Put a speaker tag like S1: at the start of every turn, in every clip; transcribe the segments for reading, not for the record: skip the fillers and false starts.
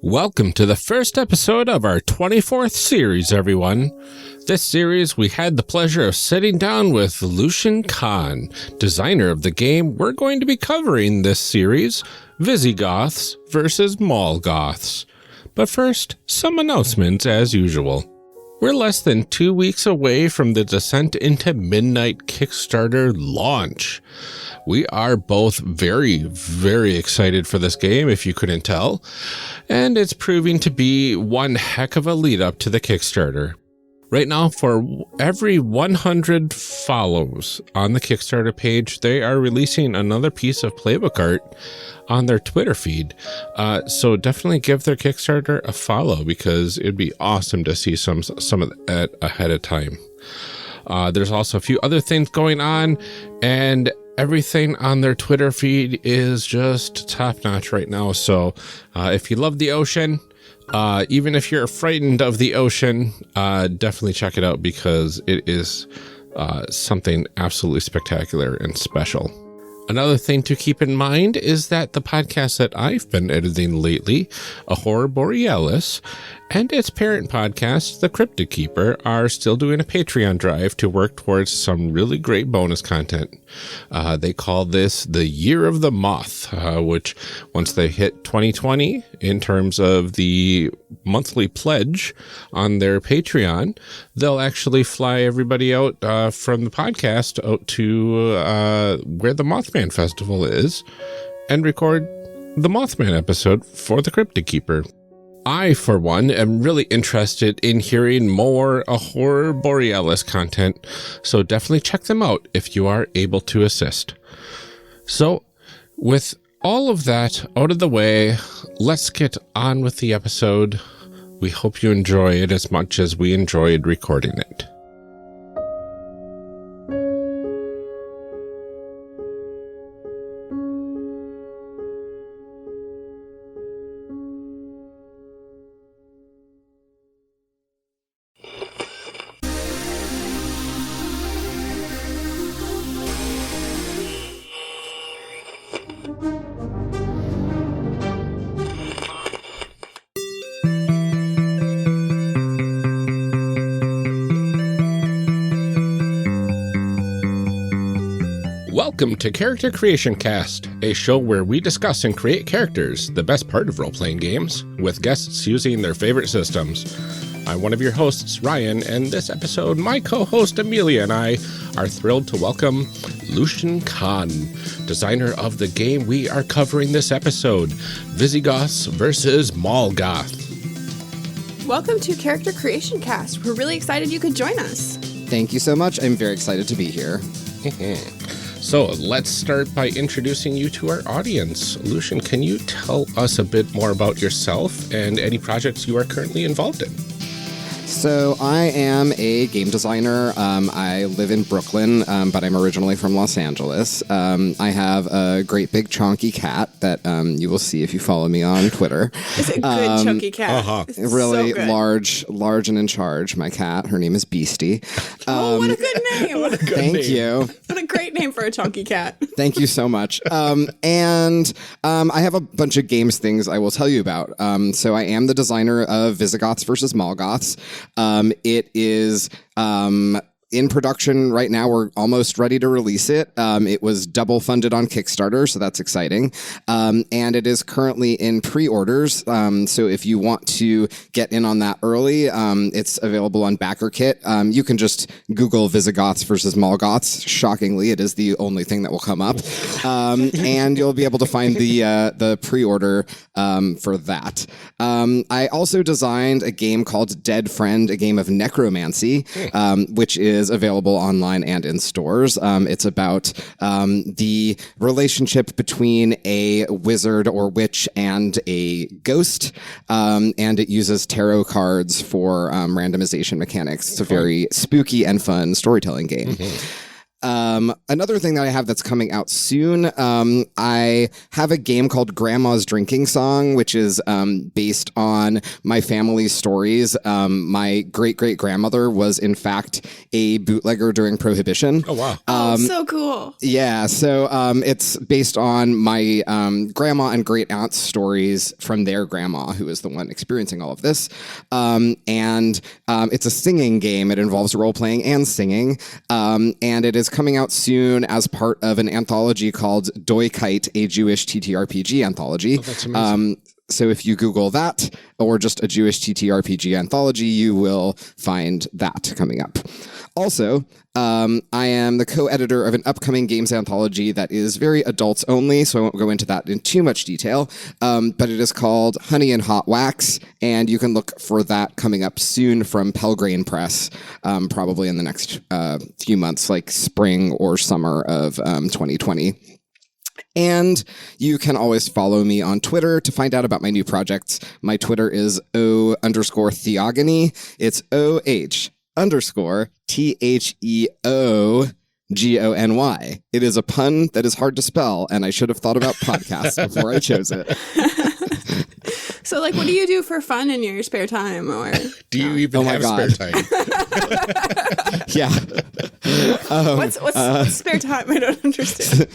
S1: Welcome to the first episode of our 24th series, everyone. This series, we had the pleasure of sitting down with Lucian Kahn, designer of the game we're going to be covering this series, Visigoths versus Mall Goths. But first, some announcements as usual. We're less than 2 weeks away from the Descent into Midnight Kickstarter launch. We are both very, very excited for this game, if you couldn't tell, and it's proving to be one heck of a lead up to the Kickstarter. Right now, for every 100 follows on the Kickstarter page, they are releasing another piece of playbook art on their Twitter feed. So definitely give their Kickstarter a follow because it'd be awesome to see some of that ahead of time. There's also a few other things going on, and everything on their Twitter feed is just top notch right now. So if you love the ocean, even if you're frightened of the ocean, definitely check it out because it is something absolutely spectacular and special. Another thing to keep in mind is that the podcast that I've been editing lately, A Horror Borealis, and its parent podcast, The Cryptic Keeper, are still doing a Patreon drive to work towards some really great bonus content. They call this the Year of the Moth, which once they hit 2020 in terms of the monthly pledge on their Patreon, they'll actually fly everybody out from the podcast out to where the Mothman Festival is and record the Mothman episode for the Cryptic Keeper. I, for one, am really interested in hearing more A Horror Borealis content, so definitely check them out if you are able to assist. So, with all of that out of the way, let's get on with the episode. We hope you enjoy it as much as we enjoyed recording it. Welcome to Character Creation Cast, a show where we discuss and create characters, the best part of role-playing games, with guests using their favorite systems. I'm one of your hosts, Ryan, and this episode, my co-host Amelia and I are thrilled to welcome Lucian Kahn, designer of the game we are covering this episode, Visigoths versus Mall Goths.
S2: Welcome to Character Creation Cast. We're really excited you could join us.
S3: Thank you so much. I'm very excited to be here.
S1: So let's start by introducing you to our audience. Lucian, can you tell us a bit more about yourself and any projects you are currently involved in?
S3: So I am a game designer. I live in Brooklyn, but I'm originally from Los Angeles. I have a great big chunky cat that you will see if you follow me on Twitter.
S2: It's a good chunky cat.
S3: Really
S2: so
S3: large and in charge. My cat, her name is Beastie.
S2: What a good name.
S3: Thank you.
S2: What a great name for a chunky cat.
S3: Thank you so much. And I have a bunch of games things I will tell you about. So I am the designer of Visigoths versus Mall Goths. It is in production right now. We're almost ready to release it. It was double funded on Kickstarter, so that's exciting. And it is currently in pre-orders. So if you want to get in on that early, it's available on BackerKit. You can just Google Visigoths versus Mall Goths. Shockingly, it is the only thing that will come up. And you'll be able to find the pre-order for that. I also designed a game called Dead Friend, a game of necromancy, which is available online and in stores. It's about the relationship between a wizard or witch and a ghost, and it uses tarot cards for randomization mechanics. It's a very spooky and fun storytelling game. Another thing that I have that's coming out soon, I have a game called Grandma's Drinking Song, which is based on my family's stories. My great-great-grandmother was, in fact, a bootlegger during Prohibition.
S1: Oh, wow.
S2: So cool.
S3: Yeah, so it's based on my grandma and great-aunt's stories from their grandma, who is the one experiencing all of this. And it's a singing game. It involves role-playing and singing. And it is coming out soon as part of an anthology called Doikayt, a Jewish TTRPG anthology.
S1: Oh, that's amazing.
S3: So if you Google that or just a Jewish TTRPG anthology, you will find that coming up. Also, I am the co-editor of an upcoming games anthology that is very adults only, so I won't go into that in too much detail, but it is called Honey and Hot Wax, and you can look for that coming up soon from Pelgrane Press, probably in the next few months, like spring or summer of 2020. And you can always follow me on Twitter to find out about my new projects. My Twitter is O_Theogony. It's OH_THEOGONY. It is a pun that is hard to spell, and I should have thought about podcasts before I chose it.
S2: So, like, what do you do for fun in your spare time? Or
S1: Do you even have spare time?
S3: Yeah.
S2: what's spare time? I don't understand.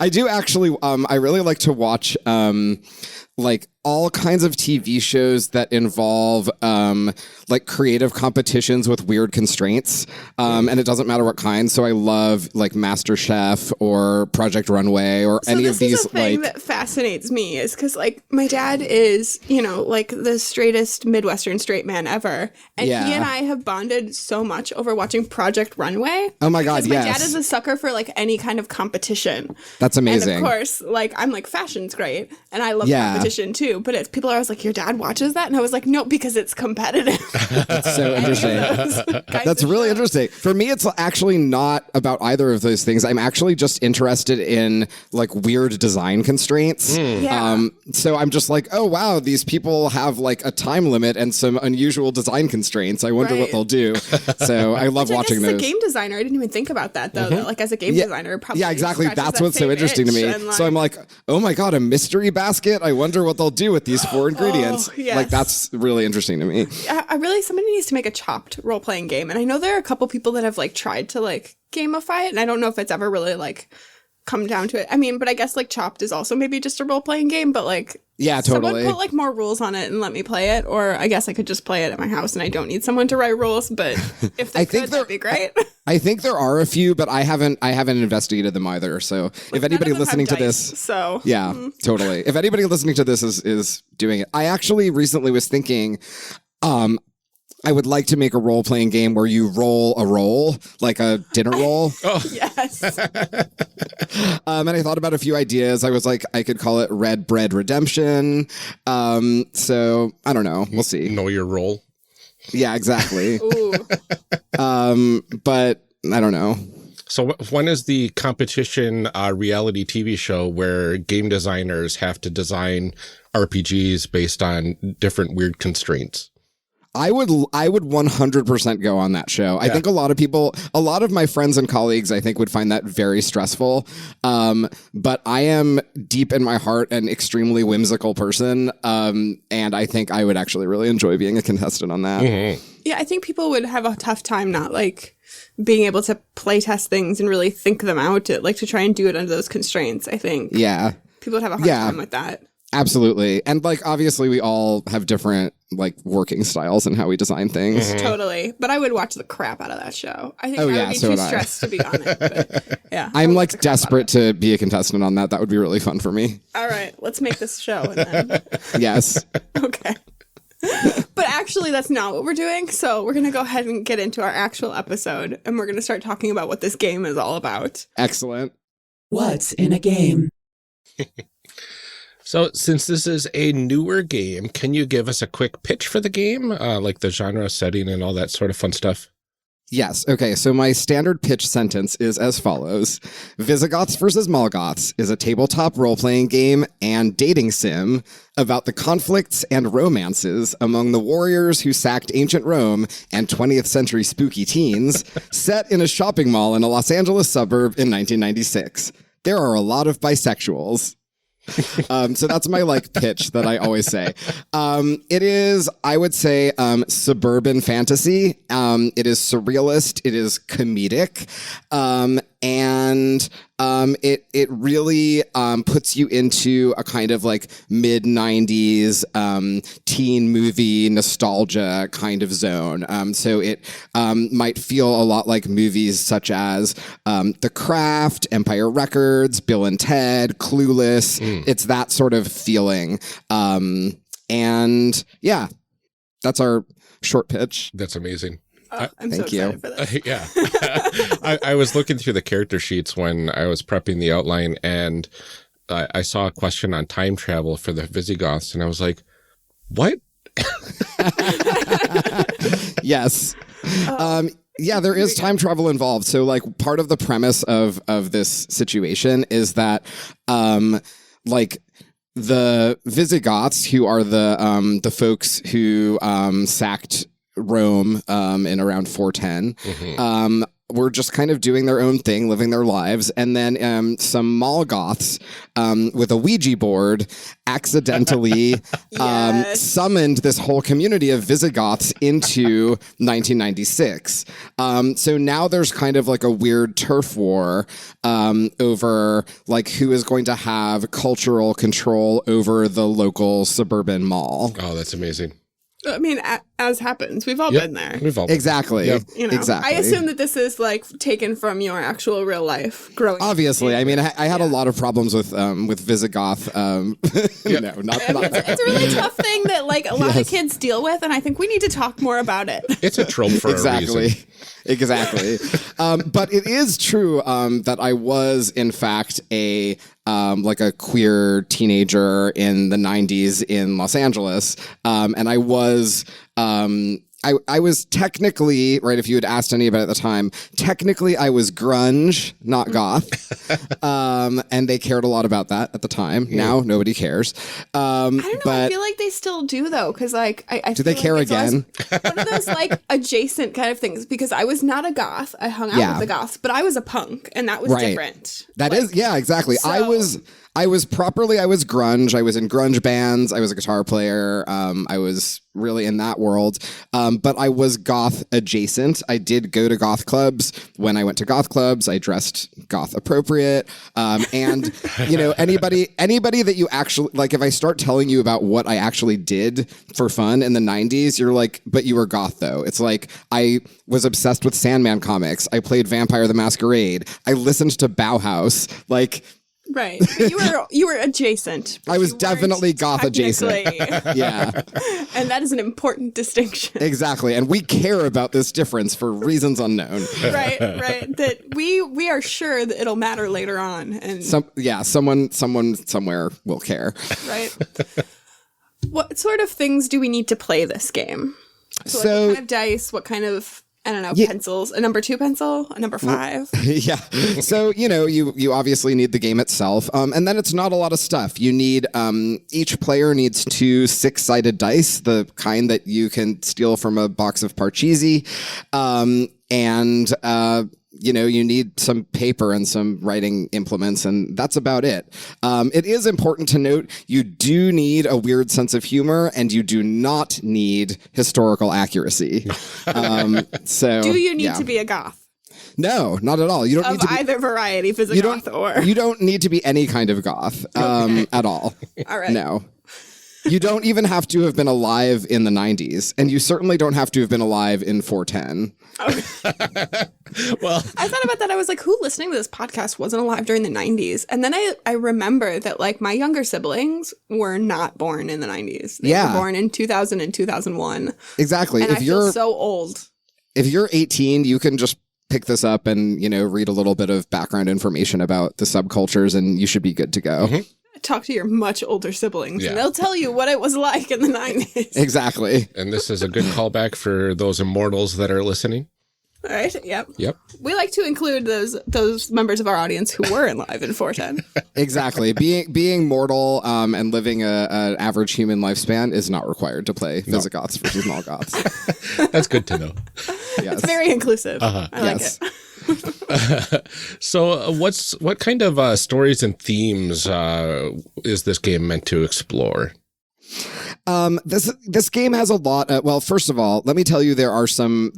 S3: I do actually. I really like to watch like all kinds of TV shows that involve like creative competitions with weird constraints, and it doesn't matter what kind. So I love like MasterChef or Project Runway or any of these.
S2: This is the thing
S3: like
S2: that fascinates me is because like my dad is, you know, like the straightest Midwestern straight man ever, and he and I have bonded so much over watching Project Runway.
S3: Oh my god,
S2: yes!
S3: My
S2: dad is a sucker for like any kind of competition.
S3: That's amazing.
S2: And of course, like I'm like fashion's great, and I love competition too. But it's people are always like, your dad watches that, and I was like, no, because it's competitive.
S3: That's so interesting. That's really interesting. For me, it's actually not about either of those things. I'm actually just interested in like weird design constraints. So I'm just like, oh wow, these people have like a time limit and some unusual design constraints. I wonder what they'll do. So I love watching those.
S2: As a game designer, I didn't even think about that though. That, like as a game designer, probably
S3: exactly. That's what's so interesting to me. Like, so I'm like, oh my god, a mystery basket. I wonder what they'll do with these 4 ingredients.
S2: Yes.
S3: Like that's really interesting to me.
S2: Somebody needs to make a Chopped role-playing game, and I know there are a couple people that have like tried to like gamify it, and I don't know if it's ever really like come down to it. I mean, but I guess like Chopped is also maybe just a role-playing game, but like
S3: totally.
S2: Someone put like more rules on it and let me play it, or I guess I could just play it at my house and I don't need someone to write rules. But if they could, that'd be great.
S3: I think there are a few, but I haven't investigated them either. So if anybody listening to this, totally. If anybody listening to this is doing it, I actually recently was thinking, I would like to make a role-playing game where you roll a roll, like a dinner roll.
S2: Yes.
S3: And I thought about a few ideas. I was like, I could call it Red Bread Redemption. So I don't know. We'll see.
S1: Know your role.
S3: Yeah, exactly.
S2: Ooh.
S3: But I don't know.
S1: So when is the competition reality TV show where game designers have to design RPGs based on different weird constraints?
S3: I would 100% go on that show. I think a lot of my friends and colleagues, I think would find that very stressful. But I am deep in my heart an extremely whimsical person. And I think I would actually really enjoy being a contestant on that.
S1: Mm-hmm.
S2: Yeah, I think people would have a tough time not like being able to play test things and really think them out to try and do it under those constraints. I think. Yeah. People would have a hard time with that.
S3: Absolutely. And like, obviously we all have different like working styles and how we design things.
S2: Mm-hmm. Totally. But I would watch the crap out of that show. I think I would be too stressed to be on it. But, yeah.
S3: I'm like desperate to be a contestant on that. That would be really fun for me.
S2: All right. Let's make this show. And then...
S3: Yes.
S2: Okay. But actually, that's not what we're doing. So we're going to go ahead and get into our actual episode. And we're going to start talking about what this game is all about.
S3: Excellent.
S4: What's in a game?
S1: So since this is a newer game, can you give us a quick pitch for the game? Like the genre, setting, and all that sort of fun stuff?
S3: Yes. Okay. So my standard pitch sentence is as follows. Visigoths versus Mall Goths is a tabletop role-playing game and dating sim about the conflicts and romances among the warriors who sacked ancient Rome and 20th century spooky teens set in a shopping mall in a Los Angeles suburb in 1996. There are a lot of bisexuals. So that's my pitch that I always say. It is, I would say, suburban fantasy. It is surrealist. It is comedic. And it really puts you into a kind of mid 90s teen movie nostalgia kind of zone. So it might feel a lot like movies such as The Craft, Empire Records, Bill and Ted, Clueless. It's that sort of feeling. And yeah, that's our short pitch.
S1: That's amazing.
S2: I'm
S3: Thank
S2: so
S3: you.
S2: excited for this.
S1: Yeah. I was looking through the character sheets when I was prepping the outline, and I saw a question on time travel for the Visigoths, and I was like, what?
S3: Yes. Yeah, there is time travel involved. So part of the premise of this situation is that the Visigoths, who are the folks who sacked Rome in around 410, were just kind of doing their own thing, living their lives. And then some Mall Goths with a Ouija board accidentally summoned this whole community of Visigoths into 1996. So now there's kind of a weird turf war over who is going to have cultural control over the local suburban mall.
S1: Oh, that's amazing.
S2: I mean, as happens, we've all been there.
S1: We've all
S3: Exactly.
S1: Yep.
S3: Exactly.
S2: I assume that this is taken from your actual real life growing up.
S3: Obviously, I mean, I had a lot of problems with Visigoth. No, not
S2: It's a really tough thing that a lot of kids deal with, and I think we need to talk more about it.
S1: It's a trope for a reason.
S3: Exactly. But it is true that I was, in fact, a queer teenager in the 90s in Los Angeles. And I was... I was technically, right, if you had asked anybody at the time, technically I was grunge, not goth. And they cared a lot about that at the time. Now nobody cares.
S2: I don't know. But I feel like they still do, though, because I
S3: do they care again?
S2: One of those adjacent kind of things, because I was not a goth. I hung out with the goths, but I was a punk, and that was different.
S3: That is, yeah, exactly. So, I was grunge. I was in grunge bands. I was a guitar player. I was really in that world. But I was goth adjacent. I did go to goth clubs. When I went to goth clubs, I dressed goth appropriate. And anybody that you actually, if I start telling you about what I actually did for fun in the 90s, you're like, but you were goth though. It's I was obsessed with Sandman comics. I played Vampire the Masquerade. I listened to Bauhaus.
S2: Right. You were adjacent.
S3: I was definitely goth adjacent. Yeah.
S2: And that is an important distinction.
S3: Exactly. And we care about this difference for reasons unknown.
S2: Right. That we are sure that it'll matter later on. And
S3: someone somewhere will care.
S2: Right. What sort of things do we need to play this game? So what kind of dice, what kind of pencils, a number 2 pencil, a number 5.
S3: Yeah. So, you obviously need the game itself. And then it's not a lot of stuff. You need, each player needs 2 6-sided dice, the kind that you can steal from a box of Podchaser. You need some paper and some writing implements, and that's about it. It is important to note you do need a weird sense of humor, and you do not need historical accuracy.
S2: Do you need to be a goth?
S3: No, not at all. You don't need to be
S2: either variety, Visigoth or...
S3: You don't need to be any kind of goth at all. All right. No. You don't even have to have been alive in the 90s, and you certainly don't have to have been alive in 410.
S2: Okay. Well, I thought about that. I was like, who listening to this podcast wasn't alive during the 90s? And then I remember that my younger siblings were not born in the 90s. They were born in 2000 and 2001.
S3: Exactly.
S2: And I feel so old.
S3: If you're 18, you can just pick this up and, read a little bit of background information about the subcultures, and you should be good to go.
S2: Mm-hmm. Talk to your much older siblings and they'll tell you what it was like in the 90s.
S3: Exactly.
S1: And this is a good callback for those immortals that are listening.
S2: All right. Yep.
S1: Yep.
S2: We like to include those members of our audience who were alive in 410.
S3: Exactly. Being mortal and living an average human lifespan is not required to play Visigoths versus Mall Goths.
S1: That's good to know.
S3: Yes.
S2: It's very inclusive. I like
S3: Yes.
S2: it.
S1: So what kind of stories and themes is this game meant to explore?
S3: This game has a lot. Well, first of all, let me tell you there are some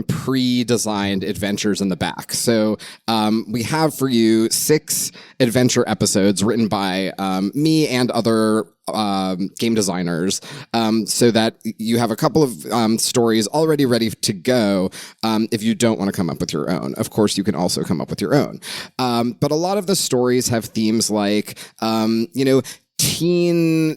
S3: pre-designed adventures in the back. So we have for you 6 adventure episodes written by me and other game designers, so that you have a couple of stories already ready to go. If you don't want to come up with your own, of course, you can also come up with your own. But a lot of the stories have themes like teen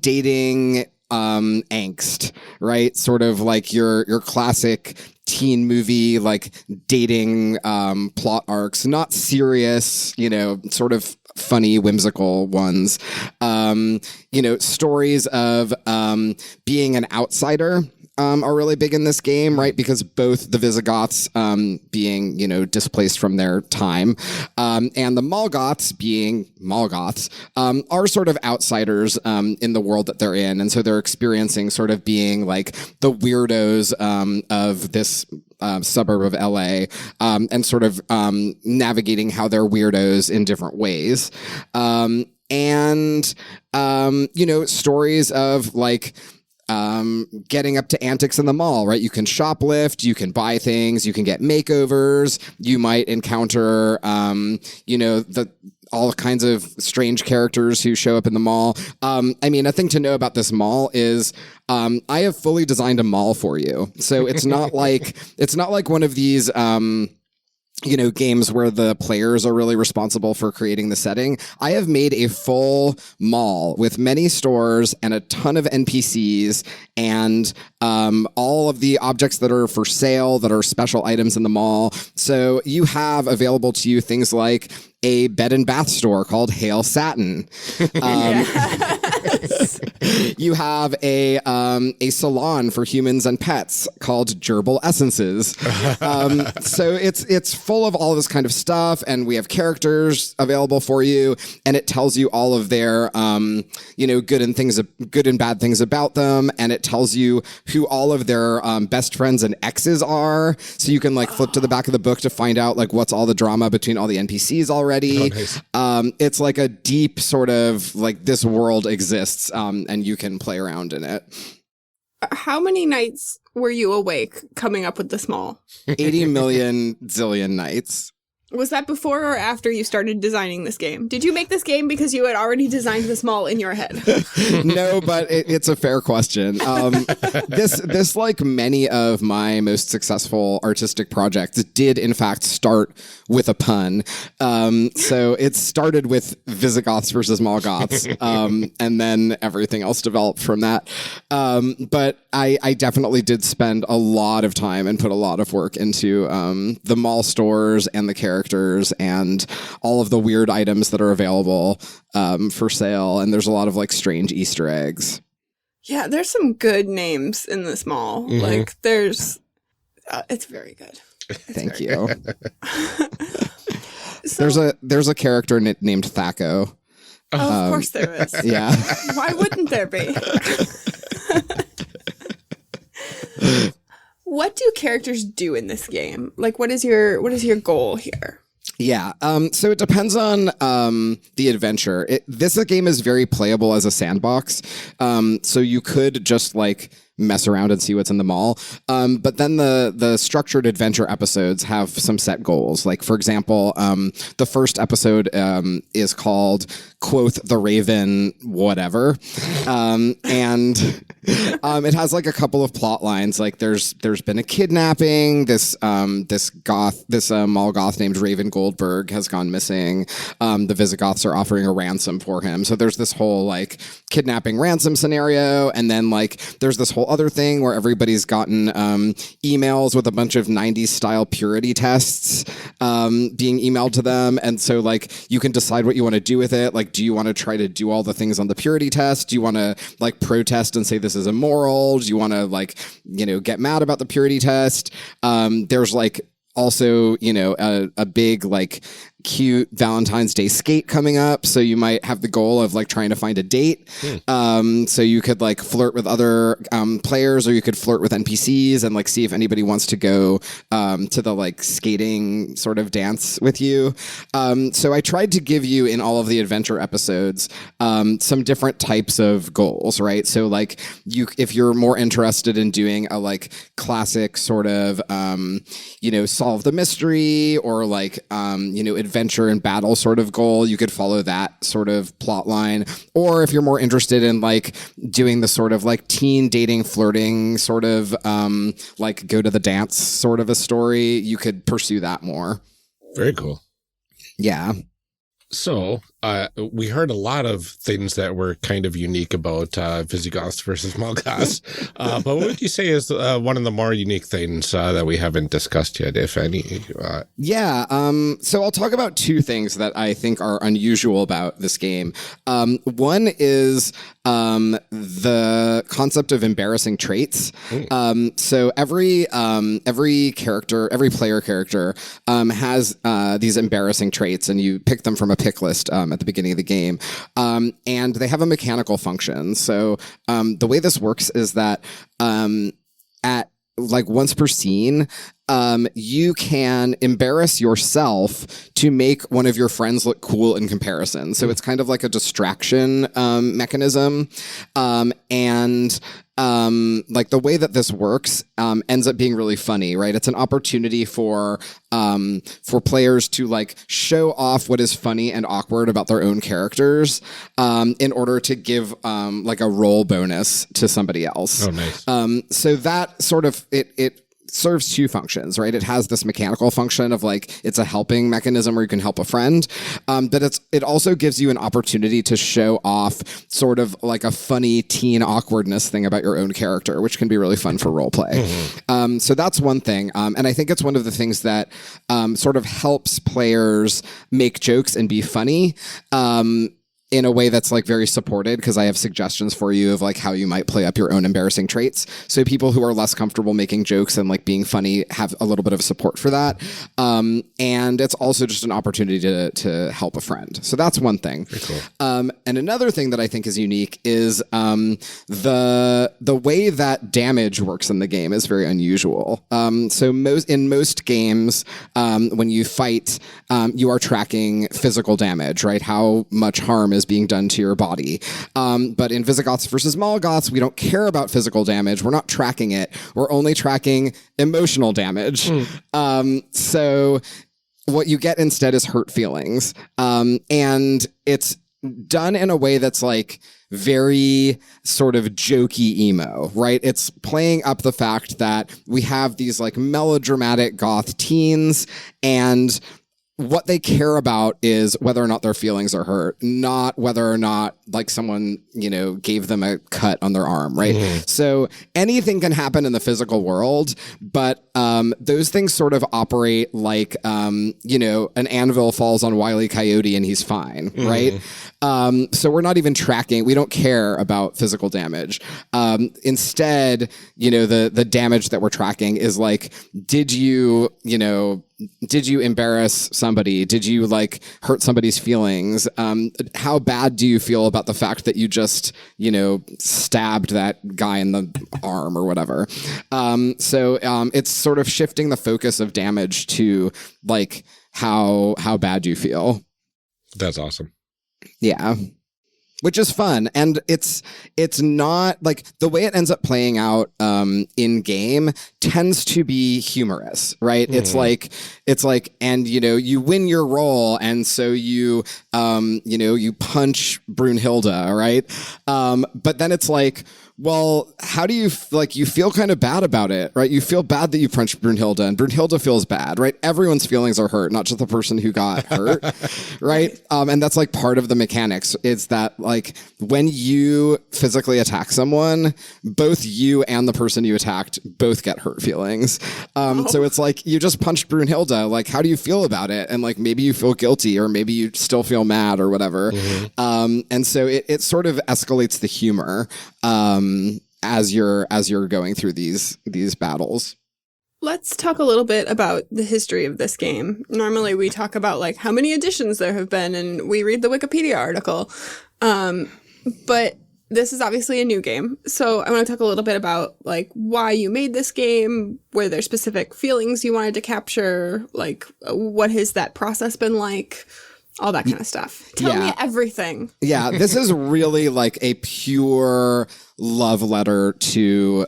S3: dating angst, right? Sort of like your classic teen movie, like dating plot arcs, not serious, sort of funny, whimsical ones. Stories of being an outsider are really big in this game, right? Because both the Visigoths being, displaced from their time, and the Mall Goths being Mall Goths, are sort of outsiders in the world that they're in. And so they're experiencing sort of being like the weirdos of this suburb of LA, and sort of navigating how they're weirdos in different ways. Stories of like getting up to antics in the mall, right? You can shoplift, you can buy things, you can get makeovers, you might encounter, all kinds of strange characters who show up in the mall. A thing to know about this mall is I have fully designed a mall for you. So it's not like one of these games where the players are really responsible for creating the setting. I have made a full mall with many stores and a ton of NPCs and all of the objects that are for sale, that are special items in the mall. So you have available to you things like a bed and bath store called Hail Satin. You have a salon for humans and pets called Gerbil Essences. So it's full of all this kind of stuff, and we have characters available for you, and it tells you all of their good and bad things about them, and it tells you who all of their best friends and exes are. So you can flip to the back of the book to find out what's all the drama between all the NPCs already. Oh, nice. It's like a deep sort of this world exists, and you can play around in it.
S2: How many nights were you awake coming up with this mall?
S3: 80 million zillion nights.
S2: Was that before or after you started designing this game? Did you make this game because you had already designed this mall in your head?
S3: No, but it's a fair question. This, like many of my most successful artistic projects, did in fact start with a pun. So it started with Visigoths versus Mall Goths, and then everything else developed from that. But I definitely did spend a lot of time and put a lot of work into the mall stores and the characters and all of the weird items that are available for sale. And there's a lot of strange Easter eggs.
S2: Yeah, there's some good names in this mall. Mm-hmm. There's, it's very good.
S3: Thank you. So, there's a character named Thaco.
S2: Oh, of course there is.
S3: Yeah.
S2: Why wouldn't there be? What do characters do in this game? What is your goal here?
S3: Yeah. So it depends on the adventure. This game is very playable as a sandbox. So you could just mess around and see what's in the mall. But then the structured adventure episodes have some set goals. For example, the first episode is called Quoth the Raven Whatever. And it has a couple of plot lines. There's been a kidnapping. This Mall Goth named Raven Goldberg has gone missing. The Visigoths are offering a ransom for him. So there's this whole kidnapping ransom scenario. And then there's this whole whole other thing where everybody's gotten emails with a bunch of 90s style purity tests being emailed to them. And so like you can decide what you want to do with it. Like, do you want to try to do all the things on the purity test? Do you want to like protest and say this is immoral? Do you want to like, get mad about the purity test? There's like also, a big like cute Valentine's Day skate coming up. So you might have the goal of like trying to find a date. So you could like flirt with other players, or you could flirt with NPCs and like see if anybody wants to go to the like skating sort of dance with you. So I tried to give you in all of the adventure episodes some different types of goals, right? So like if you're more interested in doing a like classic sort of, solve the mystery or like, adventure and battle sort of goal, you could follow that sort of plot line. Or if you're more interested in like doing the sort of like teen dating, flirting sort of like go to the dance sort of a story, you could pursue that more.
S1: Very cool.
S3: Yeah.
S1: So we heard a lot of things that were kind of unique about Visigoths versus Mall Goths. But what would you say is one of the more unique things that we haven't discussed yet, if any?
S3: So I'll talk about two things that I think are unusual about this game. One is the concept of embarrassing traits. So every character, every player character has these embarrassing traits, and you pick them from a pick list at the beginning of the game. And they have a mechanical function. So the way this works is that at like once per scene, you can embarrass yourself to make one of your friends look cool in comparison. So it's kind of like a distraction mechanism. Like the way that this works ends up being really funny, right? It's an opportunity for players to like show off what is funny and awkward about their own characters in order to give like a role bonus to somebody else.
S1: Oh, nice.
S3: So that sort of it serves two functions, right? It has this mechanical function of like it's a helping mechanism where you can help a friend, but it also gives you an opportunity to show off sort of like a funny teen awkwardness thing about your own character, which can be really fun for role play. So that's one thing, and I think it's one of the things that sort of helps players make jokes and be funny. In a way that's like very supported, because I have suggestions for you of like how you might play up your own embarrassing traits. So people who are less comfortable making jokes and like being funny have a little bit of support for that. And it's also just an opportunity to help a friend. So that's one thing.
S1: Very cool.
S3: And another thing that I think is unique is the way that damage works in the game is very unusual. So in most games, when you fight, you are tracking physical damage, right? How much harm is being done to your body. But in Visigoths versus Mall Goths, we don't care about physical damage. We're not tracking it. We're only tracking emotional damage. So what you get instead is hurt feelings. And it's done in a way that's like very sort of jokey emo, right? It's playing up the fact that we have these like melodramatic goth teens, and what they care about is whether or not their feelings are hurt, not whether or not like someone, gave them a cut on their arm, right? So anything can happen in the physical world, but those things sort of operate like, an anvil falls on Wile E. Coyote and he's fine, right? So we're not even tracking. We don't care about physical damage. Instead, the damage that we're tracking is like, did you embarrass somebody? Did you like hurt somebody's feelings? How bad do you feel about the fact that you just, stabbed that guy in the arm or whatever? So it's sort of shifting the focus of damage to like, how bad do you feel?
S1: That's awesome.
S3: Yeah. Which is fun. And it's not like the way it ends up playing out in game tends to be humorous, right? It's like, and you win your role. And so you You punch Brunhilde, right? But then it's like, well, how do you you feel kind of bad about it, right? You feel bad that you punched Brunhilde, and Brunhilde feels bad, right? Everyone's feelings are hurt, not just the person who got hurt, right? And that's like part of the mechanics is that like when you physically attack someone, both you and the person you attacked both get hurt feelings. So it's like you just punched Brunhilde, like how do you feel about it? And like maybe you feel guilty or maybe you still feel mad or whatever. And so it sort of escalates the humor. As you're going through these battles.
S2: Let's talk a little bit about the history of this game. Normally we talk about like how many editions there have been and we read the Wikipedia article. But this is obviously a new game. So I want to talk a little bit about like why you made this game, were there specific feelings you wanted to capture, like what has that process been like? All that kind of stuff. Tell me everything. Yeah,
S3: this is really like a pure love letter to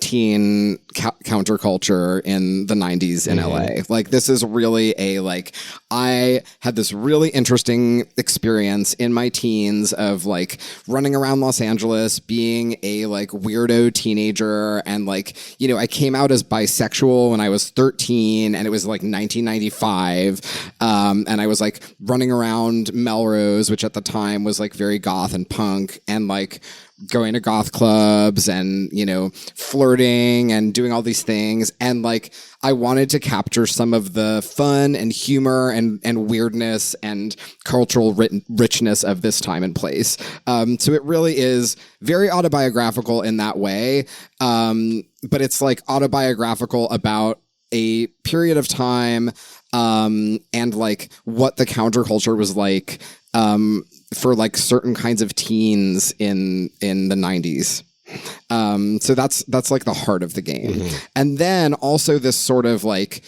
S3: teen counterculture in the 90s in LA. Like this is really I had this really interesting experience in my teens of like running around Los Angeles, being a like weirdo teenager. And I came out as bisexual when I was 13 and it was like 1995. And I was like running around Melrose, which at the time was like very goth and punk, and like going to goth clubs and, flirting and doing all these things. And like, I wanted to capture some of the fun and humor and weirdness and cultural richness of this time and place. So it really is very autobiographical in that way. But it's like autobiographical about a period of time, and like what the counterculture was like, for like certain kinds of teens in the 90s. So that's like the heart of the game. And then also this sort of like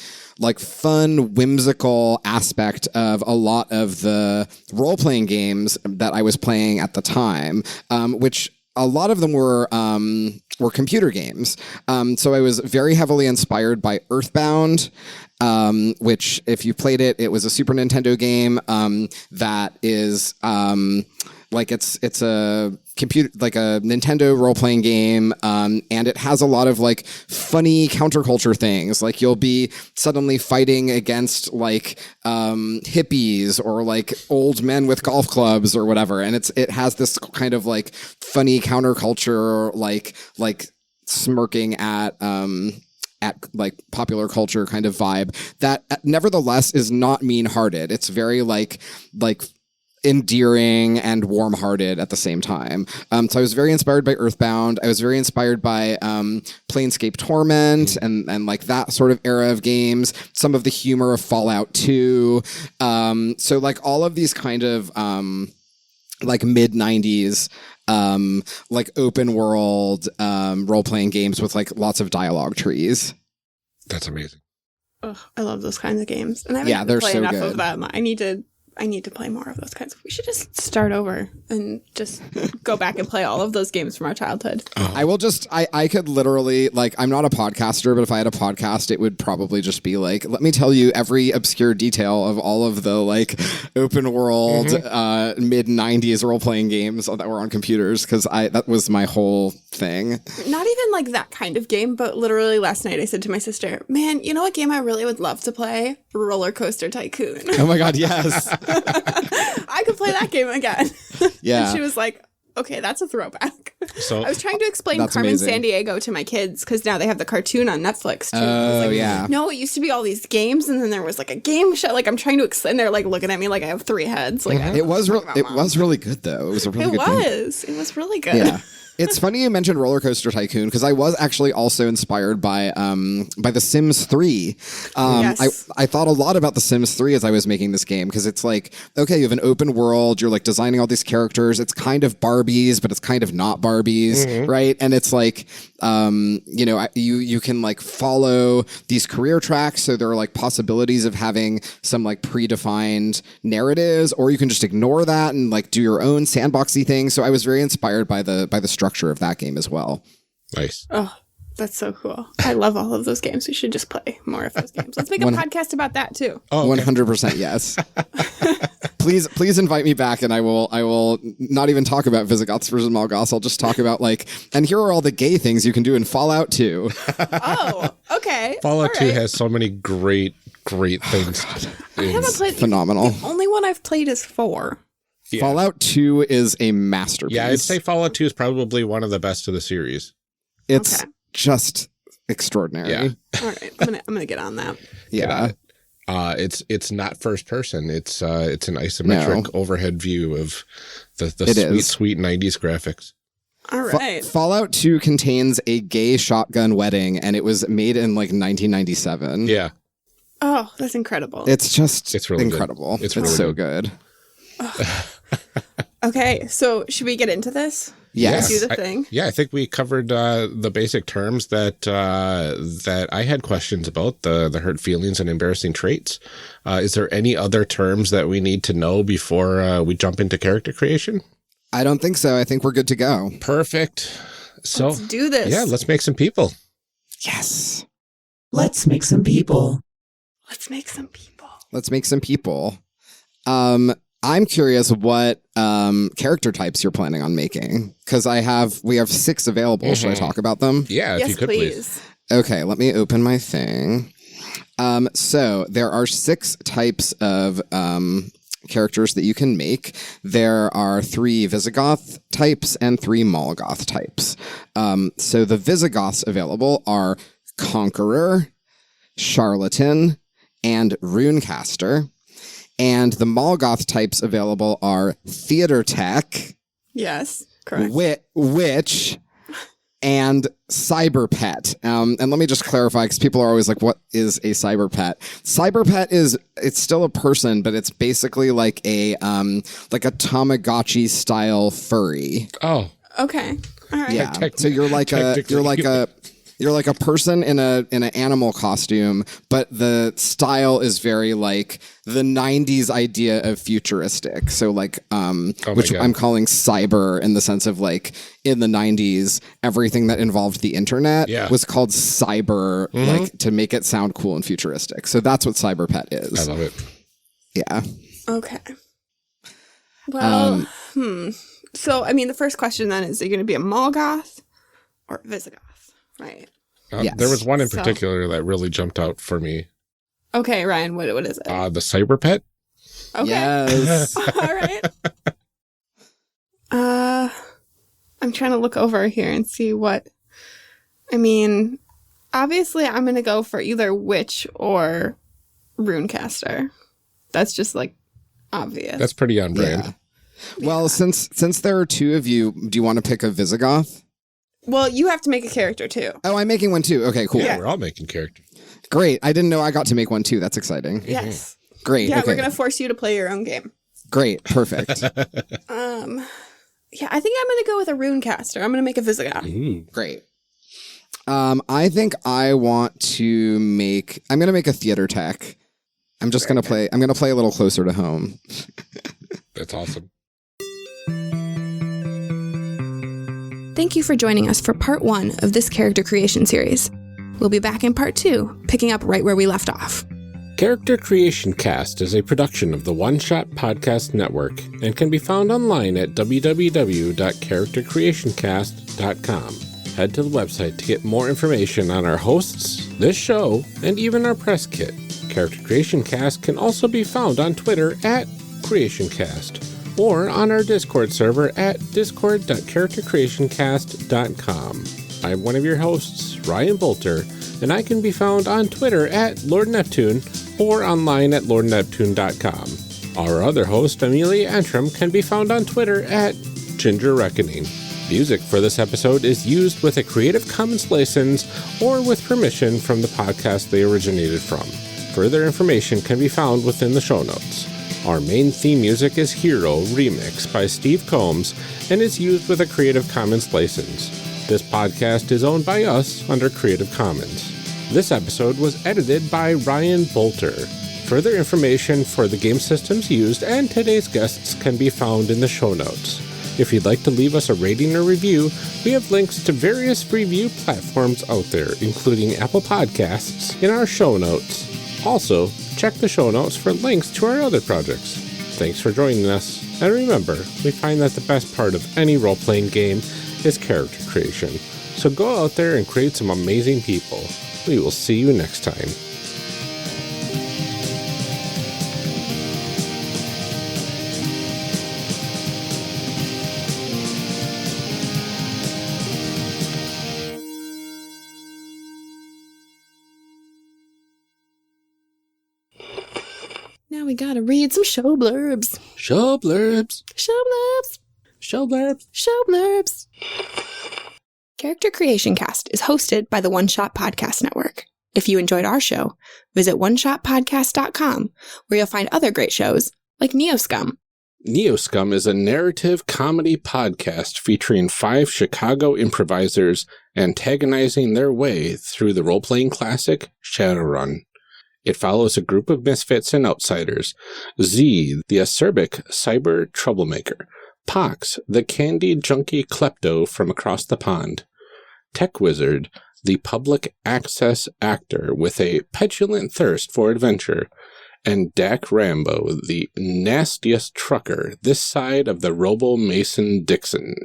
S3: fun, whimsical aspect of a lot of the role-playing games that I was playing at the time, which a lot of them were computer games. So I was very heavily inspired by Earthbound, which if you played it, it was a Super Nintendo game that is it's a computer, like a Nintendo role-playing game, and it has a lot of like funny counterculture things. Like you'll be suddenly fighting against like hippies or like old men with golf clubs or whatever, and it has this kind of like funny counterculture, like smirking at like popular culture kind of vibe that nevertheless is not mean-hearted. It's very like endearing and warm-hearted at the same time. So I was very inspired by Earthbound. I was very inspired by Planescape Torment and like that sort of era of games. Some of the humor of Fallout 2. So like all of these kind of like mid-90s like open world role-playing games with like lots of dialogue trees.
S1: That's amazing.
S2: Oh, I love those kinds of games. And I haven't
S3: they're
S2: played
S3: so
S2: enough
S3: good.
S2: of them. I need to play more of those kinds. We should just start over and just go back and play all of those games from our childhood.
S3: I will just, I could literally, like, I'm not a podcaster, but if I had a podcast, it would probably just be like, let me tell you every obscure detail of all of the, like, open world, mid-90s role-playing games that were on computers, because that was my whole thing.
S2: Not even, like, that kind of game, but literally last night I said to my sister, man, you know what game I really would love to play? Roller Coaster Tycoon.
S3: Oh my God, yes.
S2: I could play that game again.
S3: Yeah.
S2: And she was like, okay, that's a throwback.
S1: So
S2: I was trying to explain
S3: That's
S2: Carmen
S3: amazing.
S2: Sandiego to my kids because now they have the cartoon on Netflix too. I was like,
S3: yeah.
S2: No, it used to be all these games and then there was like a game show. Like I'm trying to explain. They're like looking at me like I have three heads. Like
S3: It was really good though. It was a really good game.
S2: It was really good.
S3: Yeah. It's funny you mentioned Roller Coaster Tycoon because I was actually also inspired by The Sims 3.
S2: Yes.
S3: I thought a lot about The Sims 3 as I was making this game because it's like, okay, you have an open world, you're like designing all these characters. It's kind of Barbies, but it's kind of not Barbies, right? And it's like, you can like follow these career tracks. So there are like possibilities of having some like predefined narratives, or you can just ignore that and like do your own sandboxy thing. So I was very inspired by the structure of that game as well.
S1: nice.
S2: Oh, That's so cool. I love all of those games. We should just play more of those games. Let's make a podcast about that too.
S3: Oh, okay. 100% yes. Please invite me back, and I will not even talk about Visigoths versus Mall Goths. I'll just talk about and here are all the gay things you can do in Fallout 2.
S2: Oh, okay.
S1: Fallout 2 has so many great things.
S2: I haven't played
S3: phenomenal.
S2: The only one I've played is 4.
S3: Yeah. Fallout 2 is a masterpiece.
S1: Yeah, I'd say Fallout 2 is probably one of the best of the series.
S3: It's just extraordinary.
S2: Yeah. All right, I'm gonna get on that.
S3: Yeah.
S1: It's not first person. It's an isometric overhead view of the sweet 90s graphics.
S2: All right.
S3: Fallout 2 contains a gay shotgun wedding, and it was made in 1997.
S1: Yeah.
S2: Oh, that's incredible.
S3: It's
S1: really
S3: incredible.
S1: Good. It's
S3: really
S1: so
S3: good.
S2: Okay, so should we get into this?
S3: Yes.
S2: Do the thing.
S1: I think we covered the basic terms that I had questions about, the hurt feelings and embarrassing traits. Is there any other terms that we need to know before we jump into character creation?
S3: I don't think so. I think we're good to go.
S1: Perfect. So
S2: let's do this.
S1: Yeah, let's make some people.
S3: Yes.
S4: Let's make some people.
S2: Let's make some people.
S3: Let's make some people. I'm curious what character types you're planning on making, because we have 6 available. Mm-hmm. Should I talk about them?
S1: Yeah, if you could please.
S3: Okay, let me open my thing. So there are 6 types of characters that you can make. There are 3 Visigoth types and 3 Mall Goth types. So the Visigoths available are Conqueror, Charlatan, and Runecaster. And the Mall Goth types available are Theater Tech.
S2: Yes, correct.
S3: Witch, and Cyber Pet. And let me just clarify, because people are always like, what is a Cyber Pet? Cyber Pet it's still a person, but it's basically like a Tamagotchi style furry.
S1: Oh.
S2: Okay. All right.
S3: Yeah. So you're like a person in an animal costume, but the style is very like the 90s idea of futuristic. So which I'm calling cyber, in the sense of in the 90s, everything that involved the internet was called cyber, to make it sound cool and futuristic. So that's what Cyber Pet is.
S1: I love it.
S3: Yeah.
S2: Okay. Well, So, the first question then is, are you going to be a Mall Goth or a Visigoth? Right.
S3: Yes.
S1: There was one in particular that really jumped out for me.
S2: Okay, Ryan, what is it?
S1: The Cyber Pet.
S2: Okay.
S3: Yes.
S2: All right. I'm trying to look over here and see what. Obviously, I'm going to go for either Witch or Runecaster. That's just obvious.
S1: That's pretty on brand.
S3: Yeah. Well, since there are 2 of you, do you want to pick a Visigoth?
S2: Well, you have to make a character too.
S3: Oh, I'm making one too. Okay, cool.
S1: Yeah, we're all making characters.
S3: Great. I didn't know I got to make one too. That's exciting.
S2: Yes.
S3: Great.
S2: Yeah,
S3: okay.
S2: We're going to force you to play your own game.
S3: Great. Perfect.
S2: Yeah, I think I'm going to go with a Runecaster. I'm going to make a Visigoth.
S3: Great. I think I'm going to make a Theater Tech. I'm going to play a little closer to home.
S1: That's awesome.
S2: Thank you for joining us for part 1 of this character creation series. We'll be back in part 2, picking up right where we left off.
S1: Character Creation Cast is a production of the One Shot Podcast Network and can be found online at www.charactercreationcast.com. Head to the website to get more information on our hosts, this show, and even our press kit. Character Creation Cast can also be found on Twitter at CreationCast, or on our Discord server at discord.charactercreationcast.com. I'm one of your hosts, Ryan Bolter, and I can be found on Twitter at Lord Neptune or online at lordneptune.com. Our other host, Amelia Antrim, can be found on Twitter at Ginger Reckoning. Music for this episode is used with a Creative Commons license or with permission from the podcast they originated from. Further information can be found within the show notes. Our main theme music is Hero Remix by Steve Combs and is used with a Creative Commons license. This podcast is owned by us under Creative Commons. This episode was edited by Ryan Bolter. Further information for the game systems used and today's guests can be found in the show notes. If you'd like to leave us a rating or review, we have links to various review platforms out there, including Apple Podcasts, in our show notes. Also, check the show notes for links to our other projects. Thanks for joining us, and remember, we find that the best part of any role-playing game is character creation. So go out there and create some amazing people. We will see you next time.
S2: Now we gotta read some show blurbs.
S1: Show blurbs.
S2: Show blurbs.
S1: Show blurbs.
S2: Show blurbs. Character Creation Cast is hosted by the One Shot Podcast Network. If you enjoyed our show, visit oneshotpodcast.com, where you'll find other great shows like NeoScum.
S1: NeoScum is a narrative comedy podcast featuring 5 Chicago improvisers antagonizing their way through the role-playing classic Shadowrun. It follows a group of misfits and outsiders: Z, the acerbic cyber troublemaker; Pox, the candy junkie klepto from across the pond; Tech Wizard, the public access actor with a petulant thirst for adventure; and Dak Rambo, the nastiest trucker this side of the Robo-Mason-Dixon.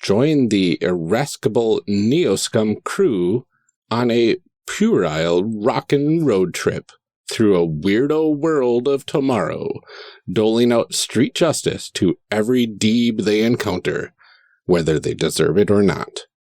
S1: Join the irascible NeoScum crew on a puerile rockin' road trip through a weirdo world of tomorrow, doling out street justice to every deeb they encounter, whether they deserve it or not.